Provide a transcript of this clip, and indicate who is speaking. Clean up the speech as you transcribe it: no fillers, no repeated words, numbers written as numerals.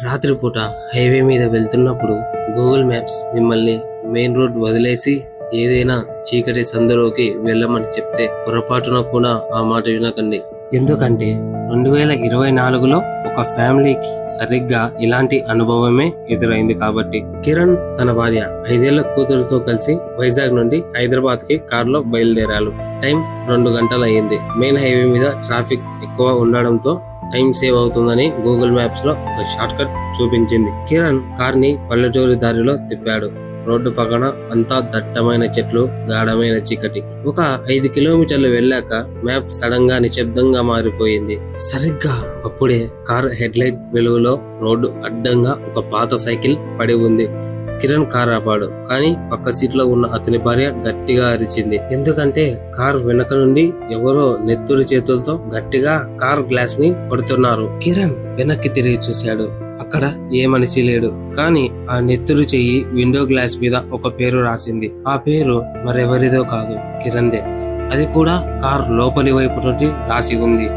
Speaker 1: రాత్రిపూట హైవే మీద వెళ్తున్నప్పుడు గూగుల్ మ్యాప్స్ మిమ్మల్ని మెయిన్ రోడ్ వదిలేసి ఏదైనా చీకటి సందులోకి వెళ్ళమని చెప్తే పొరపాటున కూడా ఆ మాట వినకండి. ఎందుకంటే 2024లో ఒక ఫ్యామిలీకి సరిగ్గా ఇలాంటి అనుభవమే ఎదురైంది కాబట్టి. కిరణ్ తన భార్య 5 ఏళ్ల కూతురుతో కలిసి వైజాగ్ నుండి హైదరాబాద్ కి కారులో బయలుదేరారు. టైం 2 గంటలు అయ్యింది. మెయిన్ హైవే మీద ట్రాఫిక్ ఎక్కువ ఉండడంతో టైం సేవ్ అవుతుందని గూగుల్ మ్యాప్స్ లో ఒక షార్ట్ కట్ చూపించింది. కిరణ్ కార్ ని పల్లెటూరి దారిలో తిప్పాడు. రోడ్డు పక్కన అంతా దట్టమైన చెట్లు, గాఢమైన చీకటి. ఒక 5 కిలోమీటర్లు వెళ్ళాక మ్యాప్ సడన్ గా నిశ్శబ్దంగా మారిపోయింది. సరిగ్గా అప్పుడే కార్ హెడ్ లైట్ వెలుగులో రోడ్డు అడ్డంగా ఒక పాత సైకిల్ పడి ఉంది. కిరణ్ కార్ ఆపాడు. కానీ పక్క సీట్ లో ఉన్న అతని భార్య గట్టిగా అరిచింది. ఎందుకంటే కార్ వెనక నుండి ఎవరో నెత్తురు చేతులతో గట్టిగా కార్ గ్లాస్ ని కొడుతున్నారు. కిరణ్ వెనక్కి తిరిగి చూశాడు. అక్కడ ఏ మనిషి లేడు. కానీ ఆ నెత్తురు చెయ్యి విండో గ్లాస్ మీద ఒక పేరు రాసింది. ఆ పేరు మరెవరిదో కాదు, కిరణ్దే. అది కూడా కార్ లోపలి వైపు నుండి రాసి ఉంది.